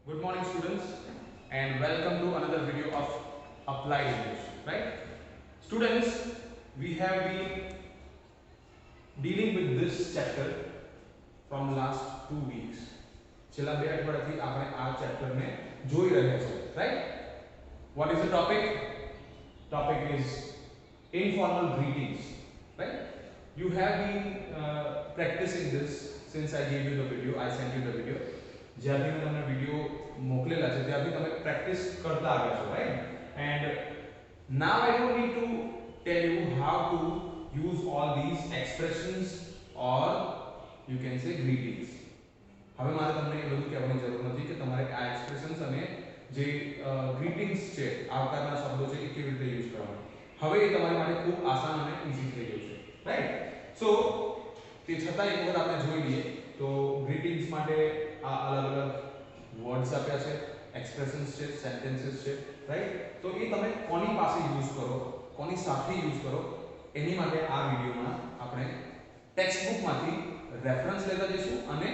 Good morning students and welcome to another video of Applied English, right? Students, we have been dealing with this chapter from last 2 weeks. છેલ્લા બે અઠવાડિયાથી આપણે આ chapter ને જોઈ રહ્યા છીએ, right? What is the topic? Topic is informal greetings, right? You have been practicing this since I gave you the video. I sent you the video. જ્યારથી મેં તમને વિડિયો મોકલેલા છે ત્યારથી તમે પ્રેક્ટિસ કરતા આવ્યા છો, right? And now I don't need to tell you how to use all these expressions or you can say greetings. હવે મારે તમને એ બધું કહેવાની જરૂર નથી કે તમારે આ એક્સપ્રેશન્સ અને જે ગ્રીટિંગ્સ છે, આવકારના શબ્દો છે, એ કેવી રીતે યુઝ કરવાના. હવે એ તમારી માટે ખૂબ આસાન અને ઈઝી થઈ ગયું છે, રાઈટ? સો તે છતાં એક વખત આપણે જોઈ લઈએ તો ગ્રીટિંગ્સ માટે આ અલગ અલગ વર્ડ્સ આપ્યા છે, એક્સપ્રેશન્સ છે, સેન્ટેન્સીસ છે, રાઈટ? તો એ તમે કોની પાસે યુઝ કરો, કોની સાથે યુઝ કરો, એની માટે આ વિડિયોમાં આપણે ટેક્સ્ટ બુકમાંથી રેફરન્સ લેતા જઈશું અને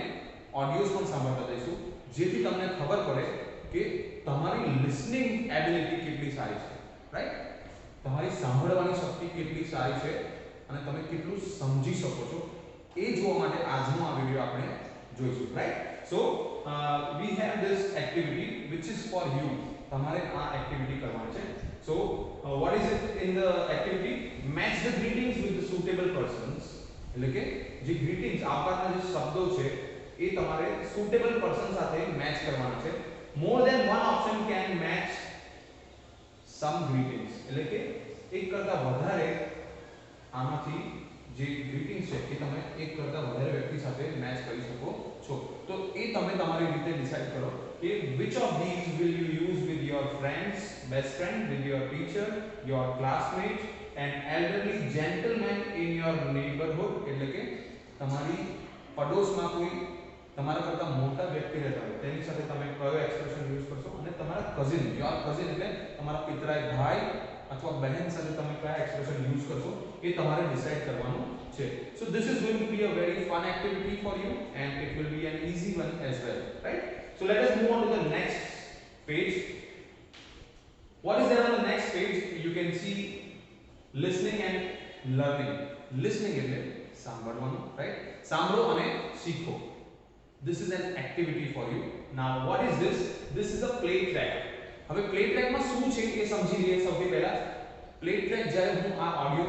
ઓડિયોઝ પણ સાંભળતા જઈશું, જેથી તમને ખબર પડે કે તમારી લિસનિંગ એબિલિટી કેટલી સારી છે, રાઈટ? તમારી સાંભળવાની શક્તિ કેટલી સારી છે અને તમે કેટલું સમજી શકો છો એ જોવા માટે આજનો આ વિડિયો આપણે જોઈશું, right? So we have this activity which is for you. તમારે આ એક્ટિવિટી કરવાની છે. So what is it in the activity? Match the greetings with the suitable persons. એટલે કે જે greetings આવકારના જે શબ્દો છે એ તમારે suitable person સાથે મેચ કરવાના છે. More than one option can match some greetings. એટલે કે એક કરતા વધારે આમાંથી જે ગ્રીટિંગ્સ છે એ તમે એક કરતા વધારે વ્યક્તિ સાથે મેચ કરી શકો છો. તો એ તમે તમારી રીતે ડિસાઈડ કરો કે which of these will you use with your friends, best friend, with your teacher, your classmate, and elderly gentleman in your neighborhood. એટલે કે તમારી પડોશમાં કોઈ તમારા કરતા મોટા વ્યક્તિ રહેતા હોય તેની સાથે તમે કયો એક્સપ્રેશન યુઝ કરશો અને તમારા કઝિન, યોર કઝિન એટલે તમારા પિતરાઈ ભાઈ અથવા બહેન સાથે તમે કયા એક્સપ્રેશન યુઝ કરશો એ તમારે ડિસાઈડ કરવાનું છે. So this is going to be a very fun activity for you and it will be an easy one as well, right? So let us move on to the next page. What is there on the next page? You can see listening and learning. Listening એટલે સાંભળવાનું, right? સાંભળો અને શીખો. This is an activity for you. Now what is this? This is a play track. હવે play ટ્રેકમાં શું છે એ સમજી લઈએ. સૌથી પહેલા પ્લે ટ્રેક જ્યારે હું આ ઓડિયો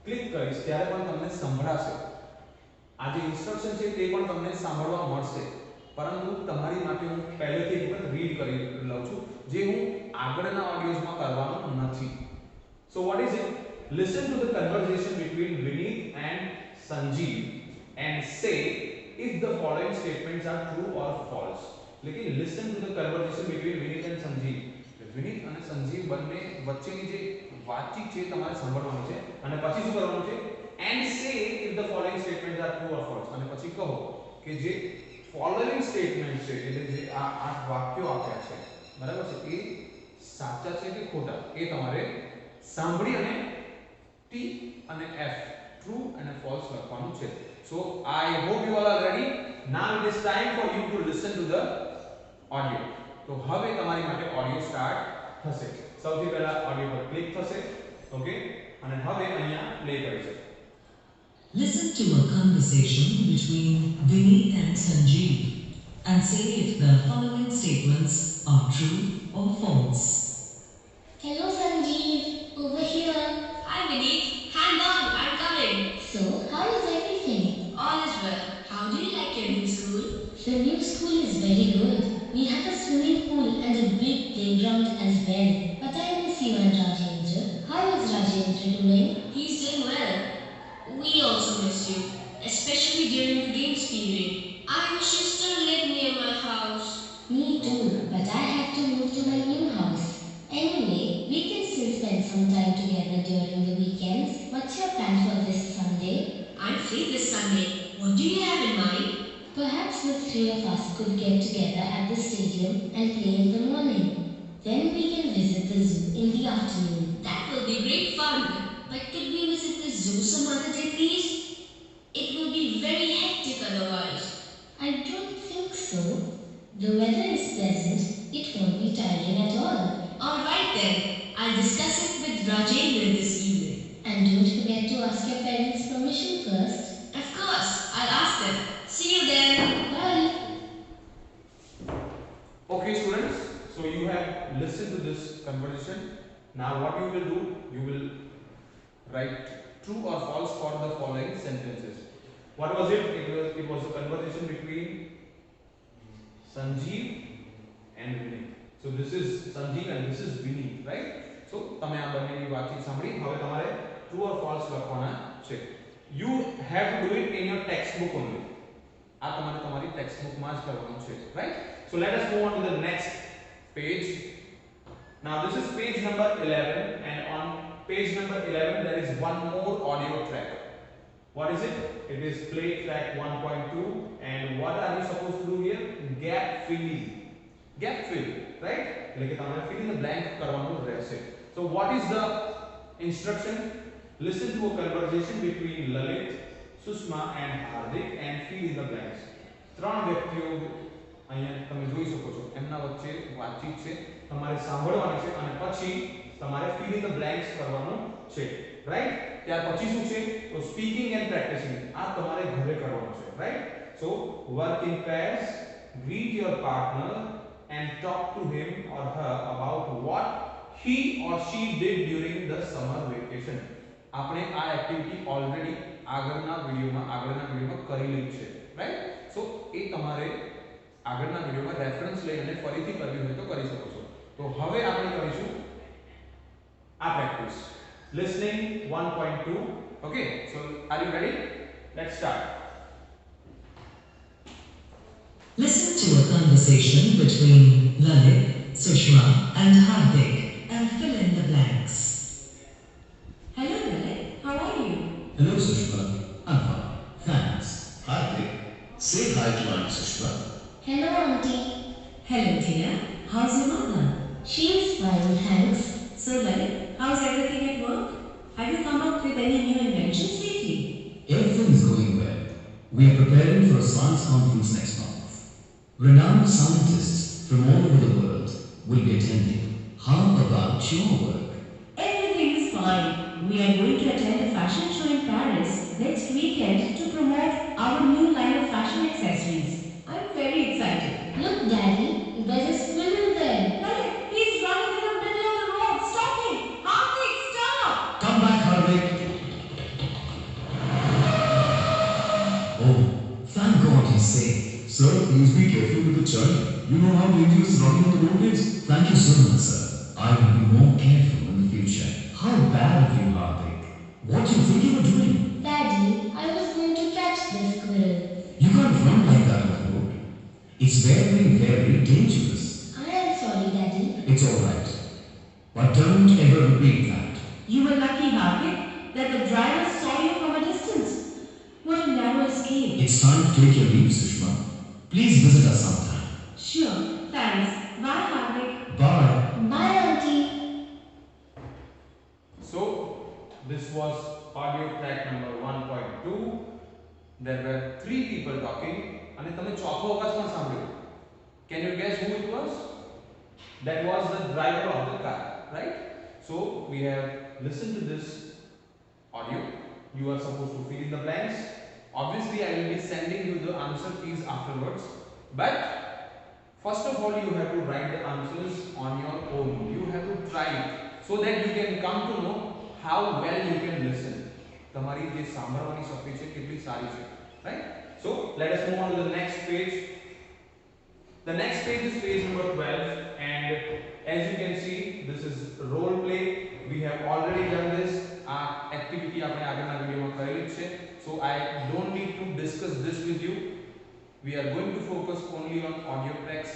ક્લિક કરીશ ત્યારે પણ તમને સંભળાશે. આ જે ઇન્સ્ટ્રક્શન છે તે પણ તમને સાંભળવા મળશે, પરંતુ તમારી માટે હું પહેલેથી જ રીડ કરી લઉં છું, જે હું આગળના ઓડિયોઝમાં કરવાનું નથી. So what is it? Listen to the conversation between Vineet and Sanjeev and say if the following statements are true or false. लेकिन listen to the conversation between Vineet and Sanjeev. વિનીત અને સંજીવ બંને વચ્ચેની જે વાતચીત છે તમારે સાંભળવાની છે અને પછી શું કરવાનું છે? and say if the following statements are true or false. અને પછી કહો કે જે following statements છે એટલે જે આ આઠ વાક્યો આપ્યા છે, બરાબર છે, એ સાચા છે કે ખોટા એ તમારે સાંભળી અને T અને F true અને false લખવાનું છે. So I hope you all are ready. Now it is time for you to listen to the audio. તો હવે તમારી માટે ઓડિયો સ્ટાર્ટ થશે. સૌથી પહેલા ઓડિયો પર ક્લિક થશે, ઓકે, અને હવે અહીંયા પ્લે કરીશું. Listen to a conversation between Vineet and Sanjeev and say if the following statements are true or false. Hello Sanjeev, over here. Hi Vineet, hang on, I'm coming. So, how is everything? All is well. How do you like your new school? The new school is very good. We have a swimming pool and a big playground as well. But I miss you and Rajendra. How is Rajendra doing? He's doing well. We also miss you, especially during the games period. I wish you still lived near my house. Me too, but I have to move to my new house. Anyway, we can still spend some time together during the weekends. What's your plan for this Sunday? I'm free this Sunday. What do you have in mind? Perhaps the three of us could get together at the stadium and play in the morning. Then we can visit the zoo in the afternoon. That will be great fun. But could we visit the zoo some other day, please? It will be very hectic otherwise. I don't think so. The weather is pleasant, it won't be tiring at all. Alright then, I'll discuss it with Rajendra this evening. And don't forget to ask your parents' permission first. Of course, I'll ask them. See you then. Bye. Okay students, so you have listened to this conversation. Now what you will do, you will write true or false for the following sentences. What was it? It was a conversation between Sanjeev and Vinay. So this is Sanjeev and this is Vinay, right? So તમે આ બંનેની વાતચીત સાંભળી. હવે તમારે true or false લખવાના છે. You have to do it in your textbook only. આ તમારે તમારી textbook માં જ કરવાનું છે, right? So let us move on to the next page. Now this is page number 11 and on page number 11 there is one more audio track. What is it? It is play track 1.2 and what are you supposed to do here? Gap filling. Gap fill, right? એટલે કે તમારે fill in the blank કરવાનું રહેશે. So what is the instruction? Listen to a conversation between Lalit, Sushma and Hardik and fill in the blanks. ત્રણ વ્યક્તિઓ અહીંયા તમે જોઈ શકો છો એમના વચ્ચે વાતચીત છે, તમારે સાંભળવાની છે અને પછી તમારે fill in the blanks કરવાનું છે, right? ત્યાર પછી શું છે? તો speaking and practicing આ તમારે ઘરે કરવાનું છે, right? So work in pairs, greet your partner and talk to him or her about what he or she did during the summer vacation. આપણે આ એક્ટિવિટી ઓલરેડી આગળના વિડિયોમાં કરેલી છે, રાઈટ? સો એ તમારે આગળના વિડિયોમાં રેફરન્સ લઈ અને ફરીથી કરવી હોય તો કરી શકો છો. તો હવે આપણે કરીશું આ practice listening 1.2. Okay, so are you ready? Let's start. Listen to a conversation between Lalit, Sushma and Hardik and fill in the blanks. Hello Lalit, how are you? Hello Sushma, I'm fine, thanks. Hardik, say hi to Aunt Sushma. Hello, Auntie. Hello dear, how's your mother? She's fine, thanks. So Lalit, how's everything at work? Have you come up with any new inventions lately? Everything is going well. We are preparing for a science conference next month. Renowned scientists from all over the world will be attending. How about your work? Everything is fine. We are going to attend a fashion show in Paris next weekend to promote our new line of fashion accessories. I'm very excited. Look, Daddy, there's a squirrel there. Lalit, he's running in the middle of the road. Stop him! Hardik, stop! Come back, Hardik. Oh, thank God he's safe. Sir, please be careful with the child. You know how dangerous running on the road is. Thank you so much, sir. I will be more careful in the future. How bad of you, Hardik. What do you think you were doing? Daddy, I was going to catch the squirrel. You can't run like that on the road. It's very, very dangerous. I am sorry, Daddy. It's all right. But don't ever repeat that. You were lucky, Hardik, that the driver saw you from a distance. What a narrow escape. It's time to take your leave, Sushma. Please visit us sometime. Sure, thanks. Bye, Hardik. Bye. Bye, Auntie. So this was audio track number 1.2. There were three people talking અને તમે ચોથો અવાજ પણ સાંભળ્યો. Can you guess who it was? That was the driver of the car, right? So we have listened to this audio. You are supposed to fill in the blanks. Obviously I will be sending you the answer keys afterwards, but first of all you have to write the answers on your own. You have to try it so that you can come to know how well you can listen. તમારી જે સાંભળવાની શક્તિ છે કેટલી સારી છે, right? So let us move on to the next page. The next page is page number 12 and as you can see this is role play. We have already done this. આ activity આપણે આગળના વિડિયોમાં કરેલી છે. So I don't need to discuss this with you. We are going to focus only on audio tracks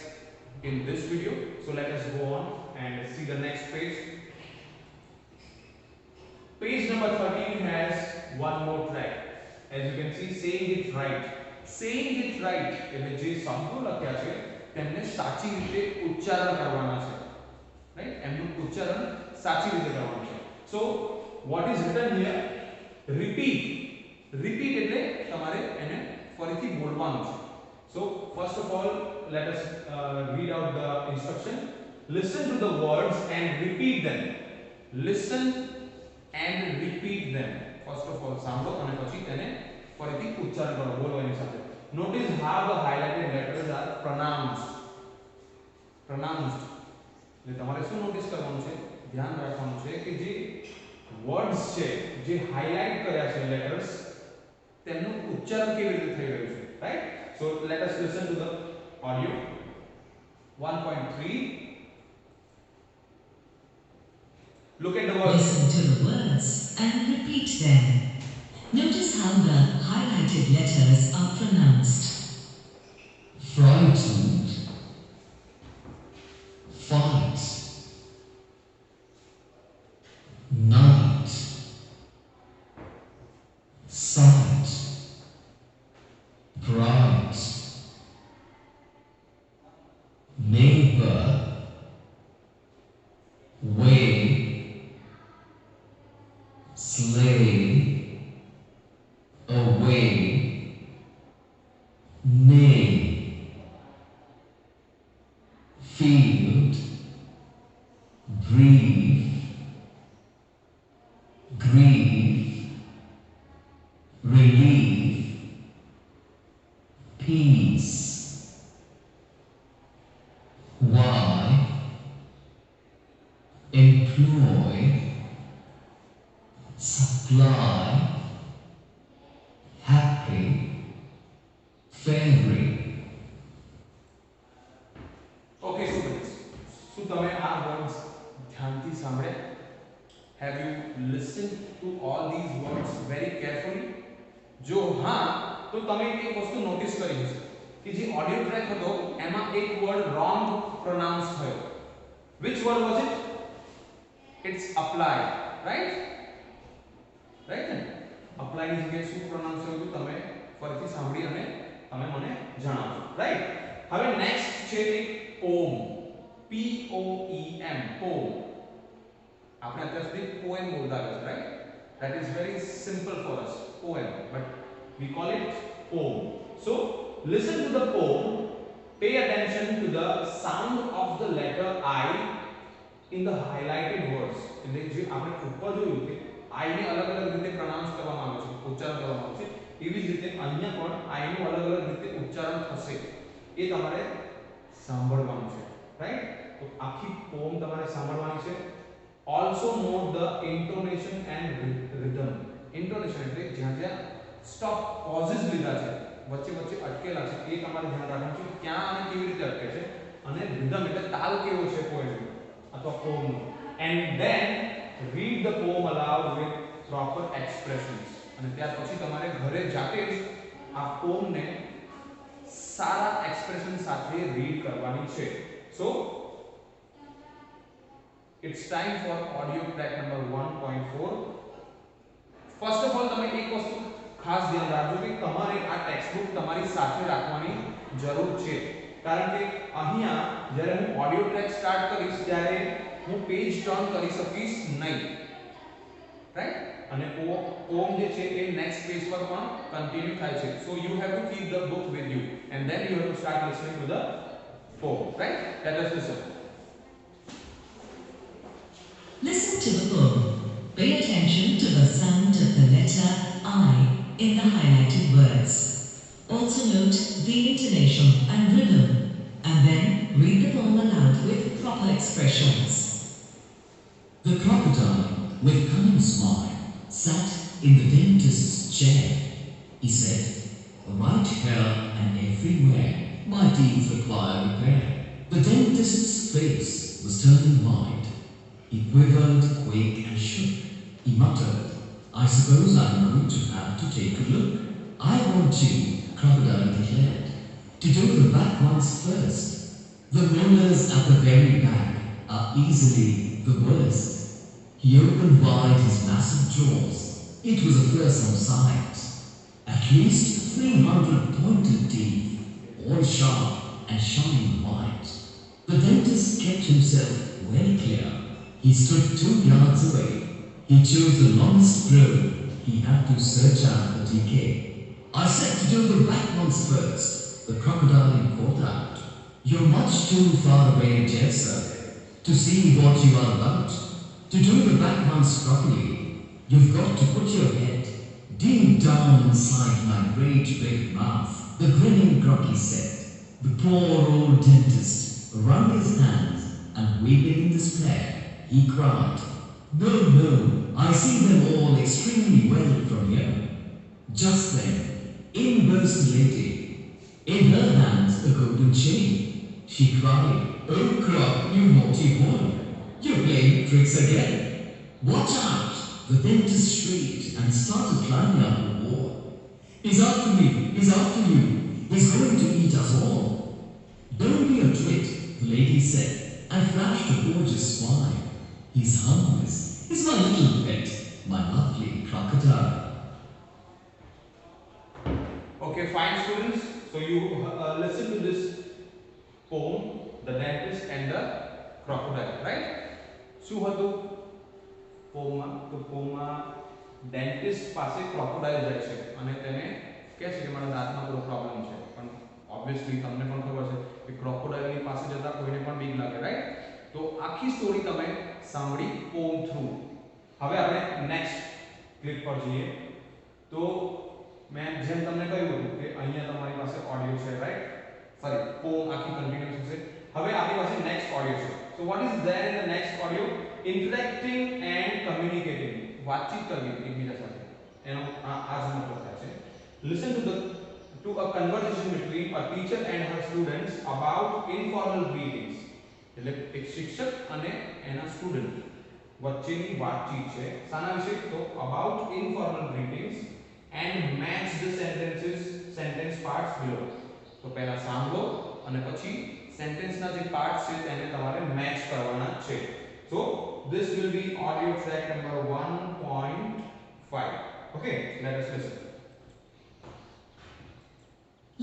in this video. So let us go on and see the next page. Page number 13 has one more track. As you can see, saying it right. Saying it right એટલે જે શબ્દો લખ્યા છે તેમને સાચી રીતે ઉચ્ચારણ કરવાના છે, રાઈટ? એમનું ઉચ્ચારણ સાચી રીતે કરવાનું છે. So what is written here? Repeat. Repeat એટલે તમારે એને ફરીથી બોલવાનું છે. So first of all let us read out the instruction. Listen to the words and repeat them. Listen and repeat them. First of all, સાંભળો અને પછી તેને ફરીથી ઉચ્ચારણ કરો, બોલો એની સાથે. Notice how the highlighted letters are pronounced. Pronounced. એટલે તમારે શું નોટિસ કરવાનું છે, ધ્યાન રાખવાનું છે કે જે વર્ડ્સ છે, જે હાઇલાઇટ કર્યા છે લેટર્સ, તેમનું ઉચ્ચારણ કેવી રીતે થઈ રહ્યું છે, right? So let us listen to the audio. 1.3. Look at the words. Listen to the words and repeat them. Notice how the highlighted letters are pronounced. Frightened, fight, night, sight, bright, neighbor, way, sleigh, away, name, field, breathe, grieve, relieve, peace, why, employ, supply, happy, fairy. Okay, students. So તમે આ words ધ્યાનથી સાંભળ્યા? Have you listened to all these words very carefully? જો હા, તો તમે એક વસ્તુ નોટિસ કરી હશે કે જે ઓડિયો ટ્રેક હતો એમાં એક વર્ડ રોંગ પ્રોનાઉન્સ થયો. Which word was it? It's apply, right? Right? Apply ની જગ્યાએ શું પ્રોનાઉન્સ થયું હતું તમે ફરીથી સાંભળી અને તમે મને જણાવજો, રાઈટ? હવે નેક્સ્ટ છે એક poem. P O E M, poem. આપણે અત્યાર સુધી poem બોલતા હતા, right? That is very simple for us, poem, but we call it poem. So listen to the poem, pay attention to the sound of the letter I in the highlighted words. એટલે જે આપણે ઉપર જોયું કે I ને અલગ અલગ રીતે પ્રોનાઉન્સ કરવામાં આવે છે, ઉચ્ચારણ કરવામાં આવે છે, એવી જ રીતે અહીંયા પણ I નું અલગ અલગ રીતે ઉચ્ચારણ થશે, એ તમારે સાંભળવાનું છે, રાઈટ? તો આખી પોમ તમારે સાંભળવાની છે. Also note the intonation and rhythm. Intonation એટલે જ્યાં જ્યાં સ્ટોપ pauses લીધા છે, વચ્ચે વચ્ચે અટકેલા છે, એ તમારે ધ્યાન રાખવાનું છે ક્યાં અને કેવી રીતે અટકે છે, અને rhythm એટલે તાલ કેવો છે પોએમનો અથવા પોમનો. And then read the poem aloud with proper expressions. અને ત્યાર પછી તમારે ઘરે જાતે જ આ પોમને સારા એક્સપ્રેશન સાથે રીડ કરવાની છે. So it's time for audio track number 1.4. First of all, તમે એક વસ્તુ ખાસ ધ્યાન રાખજો કે તમારે આ ટેક્સ્ટ બુક તમારી સાથે રાખવાની જરૂર છે, કારણ કે અહીંયા જ્યારે હું ઓડિયો ટ્રેક સ્ટાર્ટ કરીશ ત્યારે હું પેજ ટર્ન કરી શકીશ નહીં, રાઈટ? અને પોમ જે છે એ નેક્સ્ટ પેજ પર પણ કન્ટિન્યુ થાય છે. So you have to keep the book with you and then you have to start listening to the poem, right? Let us listen. Listen to the poem. Pay attention to the sound of the letter I in the highlighted words. Also note the intonation and rhythm, and then read the poem aloud with proper expressions. The crocodile, with cunning smile, sat in the dentist's chair. He said, "Right here and everywhere, my teeth require repair." The dentist's face was turning wide. He quivered, quaked, and shook. He muttered, "I suppose I'm going to have to take a look." "I want you," Crocodile declared, "to do the back ones first. The molars at the very back are easily the worst." He opened wide his massive jaws. It was a fearsome sight. At least 300 pointed teeth, all sharp and shining white. The dentist kept himself well clear. He stood 2 yards away. He chose the longest road. He had to search out the decay. "I said to do the back ones first," the crocodile called out. You're much too far away, dear sir, to see what you are about. To do the backgrounds properly, you've got to put your head deep down inside my great big mouth. The grinning Crocky said. The poor old dentist wrung his hands and weeping in despair, he cried, "No, no, I see them all extremely well from here." Just then, in burst the lady, in her hands a golden chain. She cried, "Oh, Croc, you naughty boy, you're playing tricks again. Watch out!" The dentist shrieked and started climbing up the wall. "He's after me! He's after you! He's going to eat us all!" "Don't be a twit," the lady said, and flashed a gorgeous smile. "He's harmless. He's my little pet, my lovely crocodile." Okay, fine students. So you listen to this poem, The Dentist and the Crocodile, right? શું હતું પોમમાં? તો પોમમાં dentist પાસે crocodile જાય છે અને તેને કહે છે કે મારા દાંતમાં થોડો પ્રોબ્લેમ છે, પણ ઓબ્વિયસલી તમને પણ ખબર છે કે ક્રોકોડાઇલની પાસે જતા કોઈને પણ બીક લાગે, રાઈટ? તો આખી સ્ટોરી તમે સાંભળી પોમ થ્રુ. હવે આપણે નેક્સ્ટ ક્લિપ પર જઈએ. તો મેં જેમ તમને કહ્યું હતું કે અહીંયા તમારી પાસે ઓડિયો છે, રાઈટ? સોરી, પોમ આખી કન્ટિન્યુઅસ છે. હવે આપણી પાસે નેક્સ્ટ ઓડિયો છે. So what is there in the next audio? Interacting and communicating. વાતચીત કરવી એકબીજા સાથે, એનો આ જ મતલબ થાય છે. Listen to a conversation between a teacher and her students about informal greetings. એટલે એક શિક્ષક અને એના સ્ટુડન્ટ વચ્ચેની વાતચીત છે. શાના વિશે? તો about informal greetings and match the sentence parts below. તો પહેલા સાંભળો અને પછી સેન્ટેન્સના જે પાર્ટ્સ છે તેને તમારે મેચ કરવાના છે. So this will be audio track number 1.5. Okay, let us listen.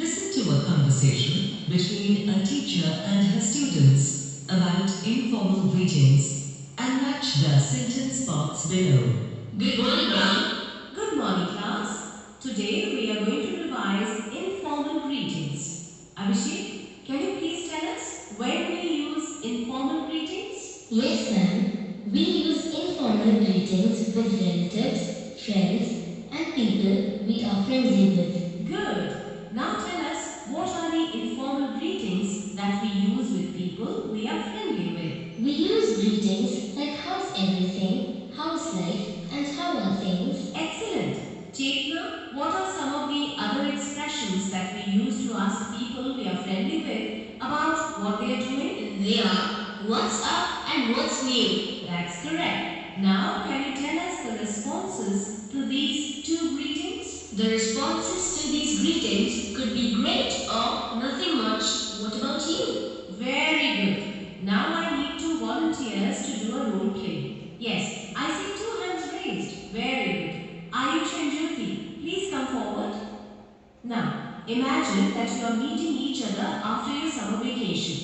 Listen to a conversation between a teacher and her students about informal greetings and match the sentence box below. Good morning, Brown. Good morning, class. Today we are going to revise informal greetings. Abhishek, can you please tell us when we use informal greetings? Yes, ma'am. We use informal greetings with relatives, friends, and people we are friendly with. Good. Now tell us what are the informal greetings that we use with people we are friendly with. We use greetings like how's everything, how's life, and how are things. Excellent. Chetna, what are some of the other expressions that we use to ask people we are friendly with about what they are doing? They are what's up and what's new. That's correct. Now, can you tell us the responses to these two greetings? The responses to these greetings could be great or nothing much. What about you? Very good. Now I need two volunteers to do a role play. Yes, I see two hands raised. Very good. Ayush and Jyoti, please come forward. Now, imagine that you are meeting each other after your summer vacation.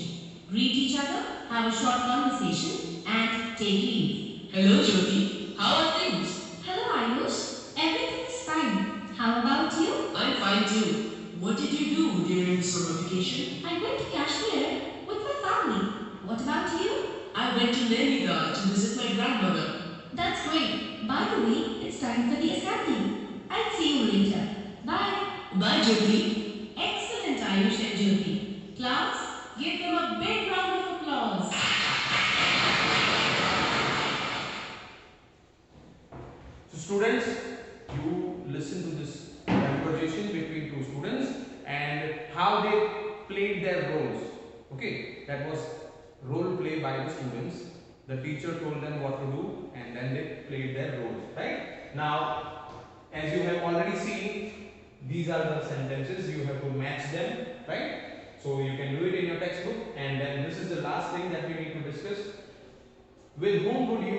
Greet each other, have a short conversation, and take leave. Hello, Jyoti. How are things? Hello, Ayush. Everything is fine. How about you? I'm fine too. What did you do during summer vacation? I went to Kashmir with my family. What about you? I went to Nainital to visit my grandmother. That's great. By the way, it's time for the assembly. I'll see you later. Bye. Bye, Jyoti. Excellent, Ayush and Jyoti. Class, give them a big round of applause. So students, you listen to this conversation between two students and how they played their roles. Okay, that was role play by the students. The teacher told them what to do and then they played their roles, right? Now, as you have already seen, these are the sentences, you have to match them, right? So you can do it in your textbook. And then this is the last thing that we need to discuss. With whom would you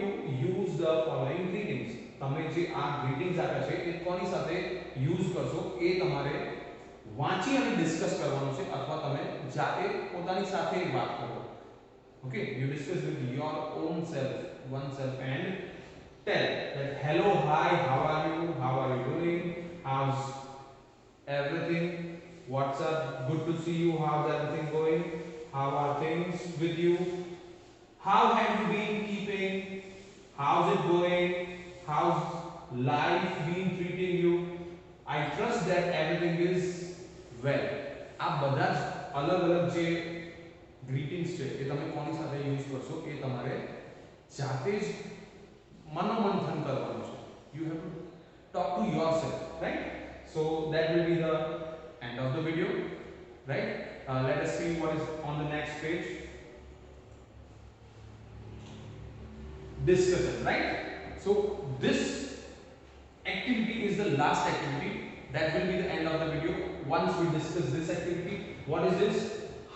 use the following greetings? તમે જે આ greetings આપ્યા છે એ કોની સાથે use કરશો એ તમારે વાંચી અને ડિસ્કસ કરવાનું છે, અથવા તમે જાતે પોતાની સાથે વાત કરો. Okay, you discuss with your own self, oneself, and tell that hello, hi, how are you doing, how's everything, what's up, good to see you, how's everything going, how are things with you, how have you been keeping, how's it going, how's life been treating you. I trust that everything is well. આ બધા જ અલગ અલગ જે greetings છે એ તમે કોની સાથે યુઝ કરશો એ તમારે જાતે જ મનોમંથન કરવાનું છે. You have to talk to yourself, right? So that will be the end of the video, right? Let us see what is on the next page. Discussion, right? So this activity is the last activity. That will be the end of the video. Once we discuss this activity, what is this?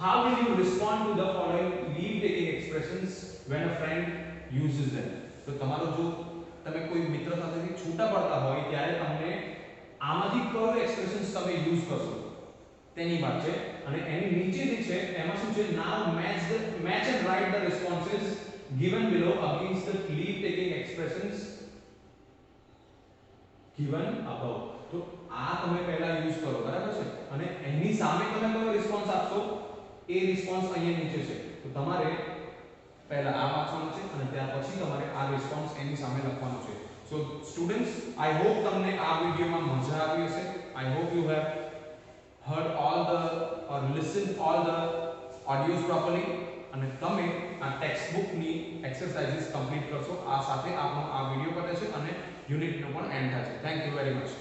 How will you respond to the following leave taking expressions when a friend uses them? So તમારો જો તમે કોઈ મિત્ર સાથેથી છૂટા પડતા હોય ત્યારે તમને આમાંથી કયો એક્સપ્રેશન્સ તમે યુઝ કરશો તેની વાત છે. અને એની નીચે જે છે એમાં શું છે, now match and write the responses given below against the leave taking expressions given above. તો આ તમે પહેલા યુઝ કરો, બરાબર છે, અને એની સામે તમે કયો રિસ્પોન્સ આપશો એ રિસ્પોન્સ અહીંયા નીચે છે. તો તમારે પહેલા આ વાંચવાનું છે અને ત્યાર પછી તમારે આ રિસ્પોન્સ એની સામે લખવાનું છે. સો સ્ટુડન્ટ્સ, આઈ હોપ તમને આ વિડિયોમાં મજા આવી હશે. I hope you have heard all the or listened all the audios properly અને તમે આ ટેક્સ્ટ બુકની એક્સરસાઇઝીસ કમ્પ્લીટ કરશો. આ સાથે આપણો આ વિડિયો પતે છે અને યુનિટનો પણ એન્ડ થાય છે. Thank you very much.